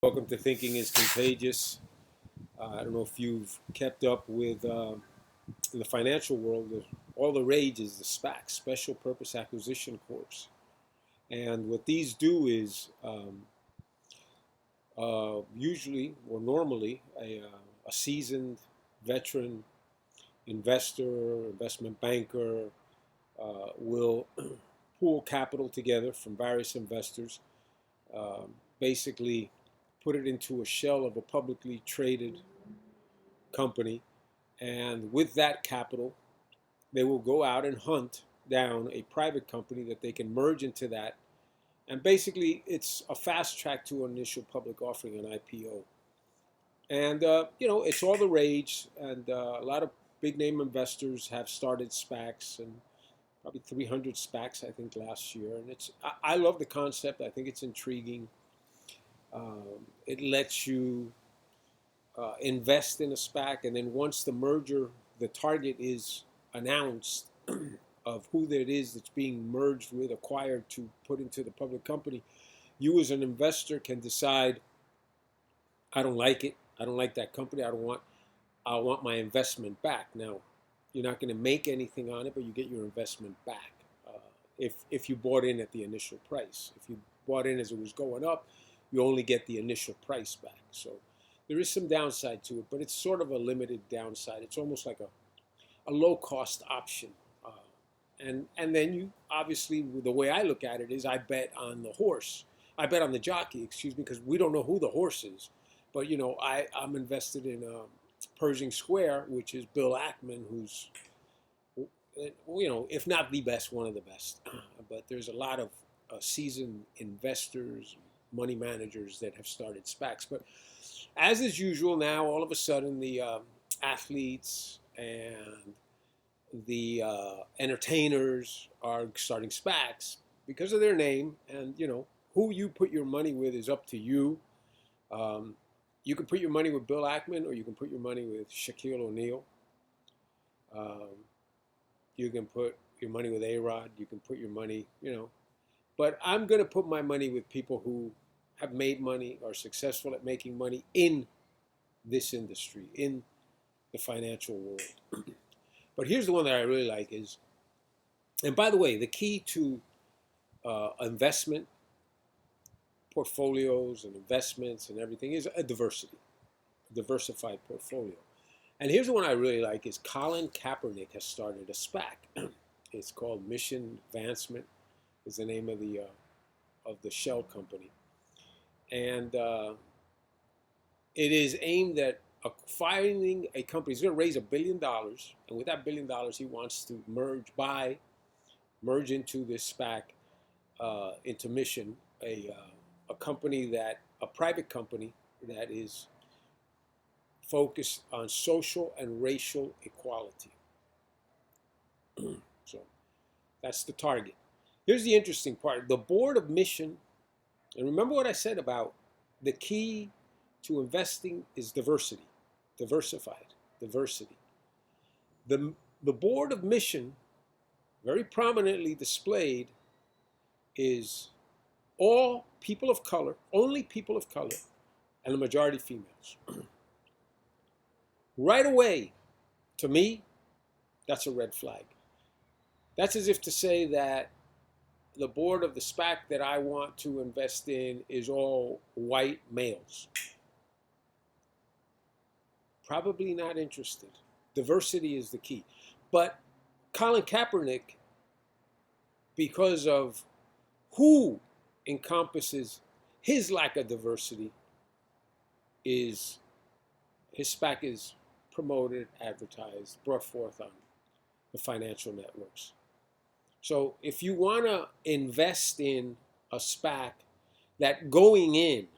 Welcome to Thinking is Contagious. I don't know if you've kept up with in the financial world. All the rage is the SPAC, Special Purpose Acquisition Corps. And what these do is usually or normally a seasoned veteran investor, investment banker will pool capital together from various investors, basically put it into a shell of a publicly traded company, and with that capital, they will go out and hunt down a private company that they can merge into that. And basically, it's a fast track to an initial public offering, an IPO. And, it's all the rage, and a lot of big name investors have started SPACs, and probably 300 SPACs, I think, last year. And I love the concept. I think it's intriguing. It lets you invest in a SPAC, and then once the merger, the target is announced of who that is that's being merged with, acquired to put into the public company, you as an investor can decide, I don't like it. I don't like that company. I want my investment back. Now, you're not going to make anything on it, but you get your investment back if you bought in at the initial price. If you bought in as it was going up, you only get the initial price back. So there is some downside to it, but it's sort of a limited downside. It's almost like a low cost option. And then you obviously, the way I look at it is I bet on the horse. I bet on the jockey, excuse me, because we don't know who the horse is. But I'm invested in Pershing Square, which is Bill Ackman, who's if not the best, one of the best. But there's a lot of seasoned investors, money managers that have started SPACs. But as is usual now, all of a sudden the athletes and the entertainers are starting SPACs because of their name. And who you put your money with is up to you. You can put your money with Bill Ackman, or you can put your money with Shaquille O'Neal. You can put your money with A-Rod. You can put your money, But I'm going to put my money with people who have made money, are successful at making money in this industry, in the financial world. But here's the one that I really like is, and by the way, the key to investment portfolios and investments and everything is a diversified portfolio. And here's the one I really like is Colin Kaepernick has started a SPAC. It's called Mission Advancement, is the name of the shell company. And it is aimed at finding a company. He's going to raise $1 billion, and with that $1 billion, he wants to merge into this SPAC, into Mission, a company a private company that is focused on social and racial equality. So that's the target. Here's the interesting part. The board of Mission, and remember what I said about the key to investing is diversity, diversity. The board of Mission, very prominently displayed, is all people of color, only people of color, and the majority females. Right away, to me, that's a red flag. That's as if to say that the board of the SPAC that I want to invest in is all white males. Probably not interested. Diversity is the key. But Colin Kaepernick, because of who encompasses his lack of diversity, his SPAC is promoted, advertised, brought forth on the financial networks. So if you want to invest in a SPAC that going in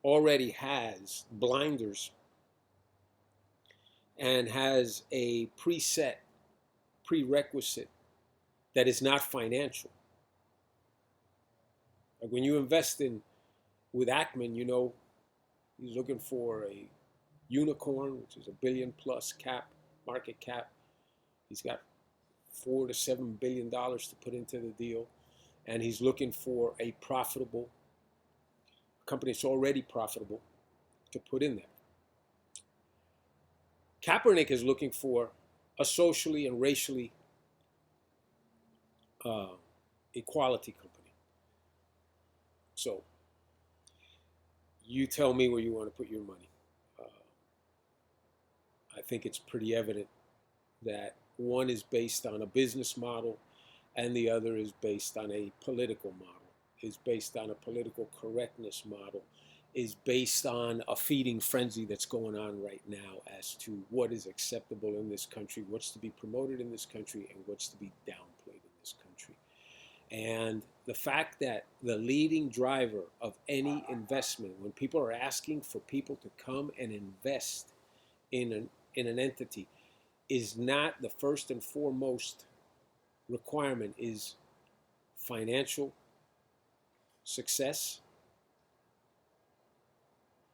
already has blinders and has a prerequisite that is not financial. Like when you invest with Ackman, he's looking for a unicorn, which is $1 billion plus market cap. He's got $4 to $7 billion to put into the deal, and he's looking for a profitable company that's already profitable to put in there. Kaepernick is looking for a socially and racially equality company. So you tell me where you want to put your money. I think it's pretty evident that one is based on a business model and the other is based on a political model, is based on a political correctness model, is based on a feeding frenzy that's going on right now as to what is acceptable in this country, what's to be promoted in this country, and what's to be downplayed in this country. And the fact that the leading driver of any investment, when people are asking for people to come and invest in an entity, is not the first and foremost requirement is financial success.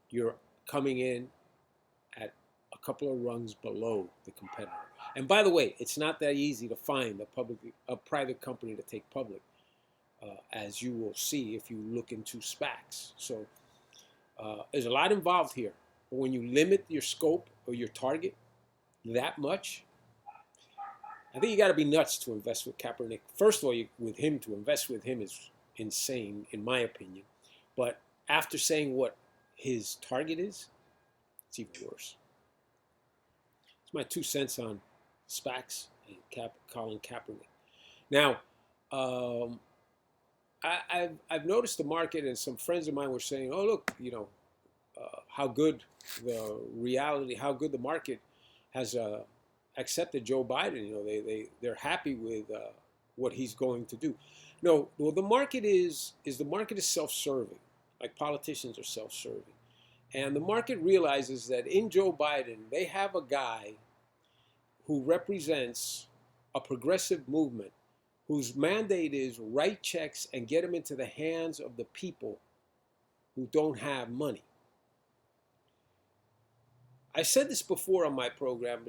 You're coming in at a couple of rungs below the competitor. And by the way, it's not that easy to find a private company to take public, as you will see if you look into SPACs. So there's a lot involved here. But when you limit your scope or your target that much, I think you got to be nuts to invest with Kaepernick. First of all, to invest with him is insane, in my opinion. But after saying what his target is, it's even worse. It's my 2 cents on SPACs and Colin Kaepernick. Now, I've noticed the market, and some friends of mine were saying, "Oh, look, how good how good the market has accepted Joe Biden. They're happy with what he's going to do." No, well, the market is self-serving, like politicians are self-serving, and the market realizes that in Joe Biden they have a guy who represents a progressive movement whose mandate is write checks and get them into the hands of the people who don't have money. I said this before on my program.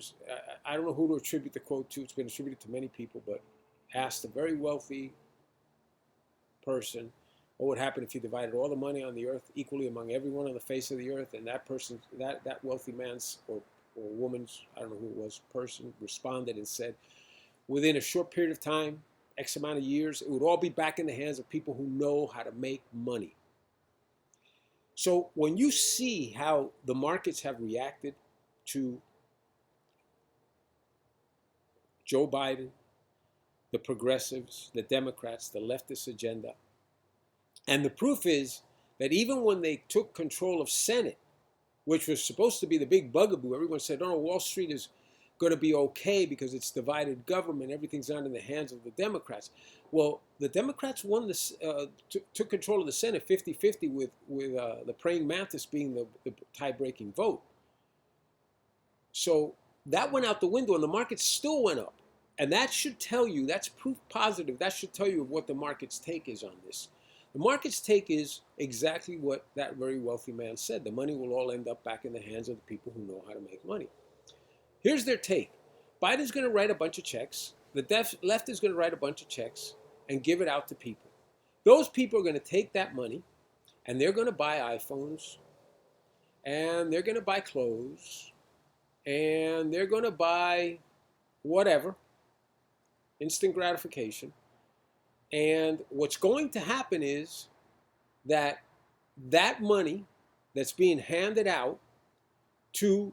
I don't know who to attribute the quote to. It's been attributed to many people, but asked a very wealthy person what would happen if you divided all the money on the earth equally among everyone on the face of the earth, and that person, that wealthy man's or woman's, I don't know who it was, person responded and said, within a short period of time, X amount of years, it would all be back in the hands of people who know how to make money. So when you see how the markets have reacted to Joe Biden, the progressives, the Democrats, the leftist agenda, and the proof is that even when they took control of Senate, which was supposed to be the big bugaboo, everyone said, "Oh, Wall Street is going to be okay because it's divided government. Everything's not in the hands of the Democrats." Well, the Democrats won this, took control of the Senate 50-50 with the praying mantis being the tie-breaking vote. So that went out the window, and the market still went up. And that should tell you, that's proof positive. That should tell you what the market's take is on this. The market's take is exactly what that very wealthy man said. The money will all end up back in the hands of the people who know how to make money. Here's their take. Biden's going to write a bunch of checks. The left is going to write a bunch of checks and give it out to people. Those people are going to take that money and they're going to buy iPhones and they're going to buy clothes and they're going to buy whatever, instant gratification. And what's going to happen is that money that's being handed out to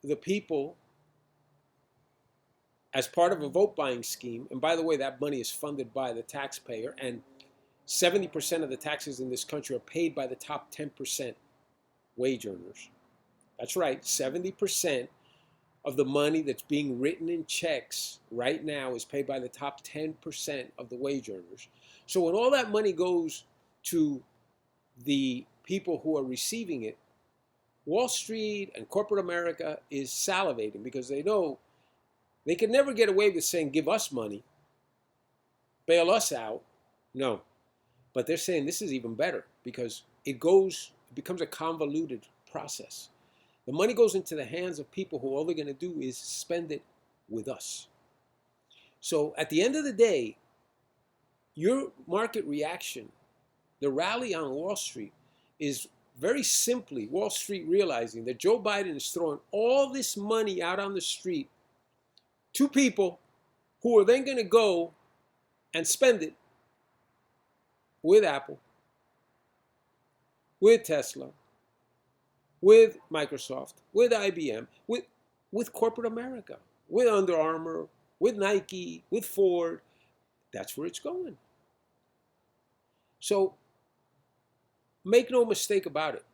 the people as part of a vote buying scheme, and by the way, that money is funded by the taxpayer, and 70% of the taxes in this country are paid by the top 10% wage earners. That's right, 70% of the money that's being written in checks right now is paid by the top 10% of the wage earners. So when all that money goes to the people who are receiving it, Wall Street and corporate America is salivating because they know they can never get away with saying, "Give us money, bail us out." No. But they're saying this is even better because it becomes a convoluted process. The money goes into the hands of people who all they're going to do is spend it with us. So at the end of the day, your market reaction, the rally on Wall Street, is very simply Wall Street realizing that Joe Biden is throwing all this money out on the street to people who are then going to go and spend it with Apple, with Tesla, with Microsoft, with IBM, with corporate America, with Under Armour, with Nike, with Ford. That's where it's going. So make no mistake about it.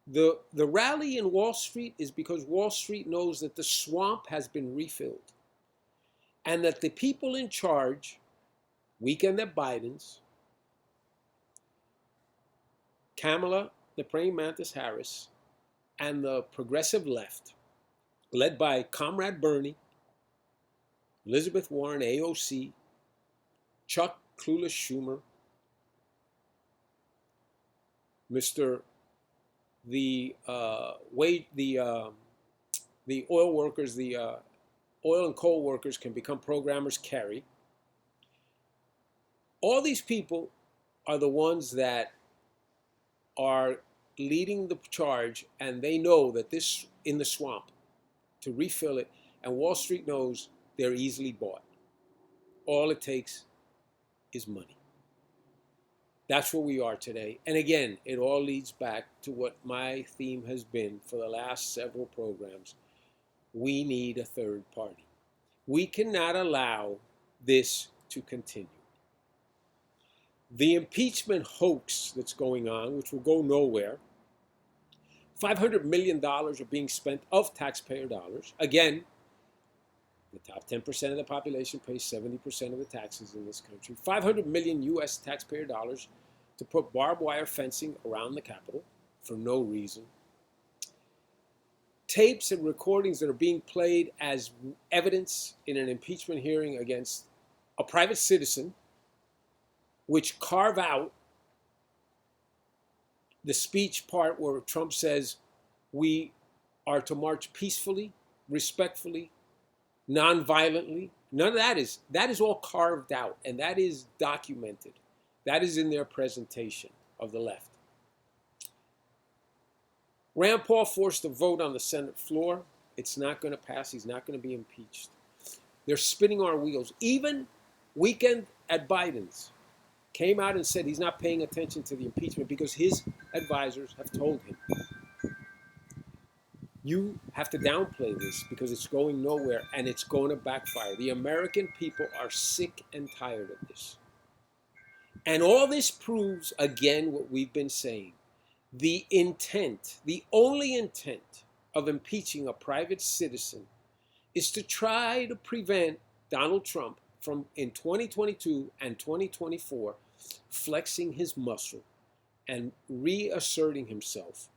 The rally in Wall Street is because Wall Street knows that the swamp has been refilled and that the people in charge, weekend at Biden's, Kamala, the praying mantis Harris, and the progressive left, led by Comrade Bernie, Elizabeth Warren, AOC, Chuck Clueless Schumer, Mr. The oil workers, the oil and coal workers can become programmers, Kerry. All these people are the ones that are leading the charge, and they know that this in the swamp to refill it, and Wall Street knows they're easily bought. All it takes is money. That's where we are today. And again, it all leads back to what my theme has been for the last several programs. We need a third party. We cannot allow this to continue. The impeachment hoax that's going on, which will go nowhere, $500 million are being spent of taxpayer dollars. Again, the top 10% of the population pays 70% of the taxes in this country. 500 million US taxpayer dollars to put barbed wire fencing around the Capitol for no reason. Tapes and recordings that are being played as evidence in an impeachment hearing against a private citizen, which carve out the speech part where Trump says we are to march peacefully, respectfully, non-violently. None of that is all carved out, and that is documented. That is in their presentation of the left. Rand Paul forced a vote on the Senate floor. It's not going to pass. He's not going to be impeached. They're spinning our wheels. Even weekend at Biden's came out and said he's not paying attention to the impeachment because his advisors have told him, you have to downplay this because it's going nowhere and it's going to backfire. The American people are sick and tired of this. And all this proves, again, what we've been saying. The intent, the only intent of impeaching a private citizen is to try to prevent Donald Trump from, in 2022 and 2024, flexing his muscle and reasserting himself.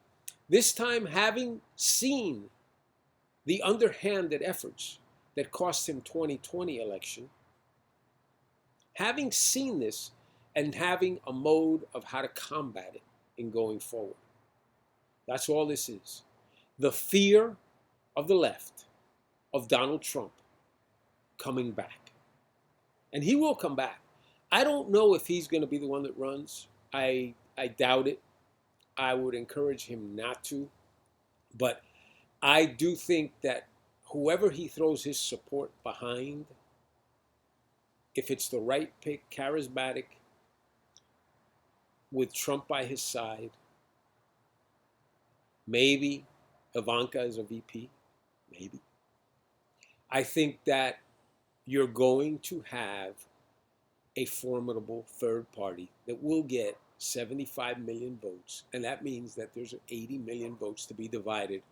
This time, having seen the underhanded efforts that cost him 2020 election, having seen this and having a mode of how to combat it in going forward. That's all this is. The fear of the left, of Donald Trump, coming back. And he will come back. I don't know if he's going to be the one that runs. I doubt it. I would encourage him not to. But I do think that whoever he throws his support behind, if it's the right pick, charismatic, with Trump by his side, maybe Ivanka as a VP, maybe. I think that you're going to have a formidable third party that will get 75 million votes, and that means that there's 80 million votes to be divided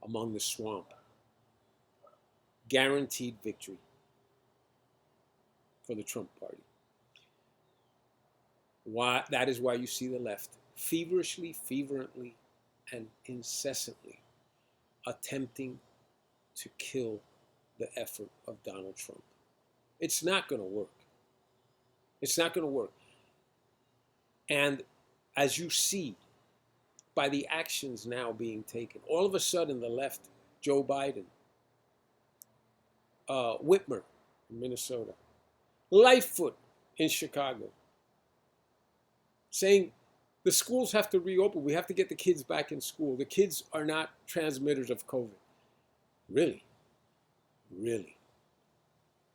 among the swamp. Guaranteed victory for the Trump party. That is why you see the left feverishly, fervently, and incessantly attempting to kill the effort of Donald Trump. It's not going to work. It's not going to work. And as you see by the actions now being taken, all of a sudden the left, Joe Biden, Whitmer in Minnesota, Lightfoot in Chicago, saying The schools have to reopen. We have to get the kids back in school. The kids are not transmitters of COVID. Really? Really?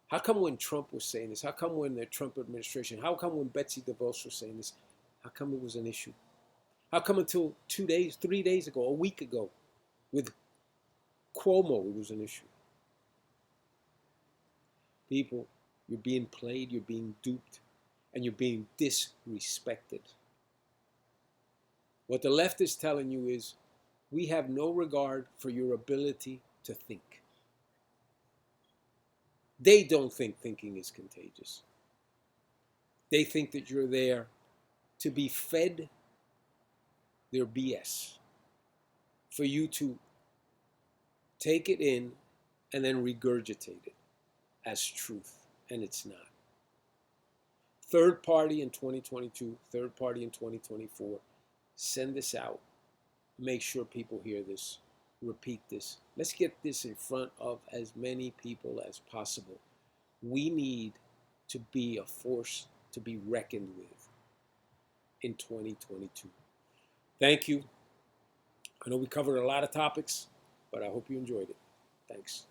How come when Trump was saying this? How come when the Trump administration, how come when Betsy DeVos was saying this? How come it was an issue? How come until 2 days, 3 days ago, a week ago, with Cuomo, it was an issue? People, you're being played, you're being duped, and you're being disrespected. What the left is telling you is, we have no regard for your ability to think. They don't think thinking is contagious. They think that you're there to be fed their BS, for you to take it in and then regurgitate it as truth, and it's not. Third party in 2022, third party in 2024, send this out. Make sure people hear this. Repeat this. Let's get this in front of as many people as possible. We need to be a force to be reckoned with in 2022. Thank you. I know we covered a lot of topics, but I hope you enjoyed it. Thanks.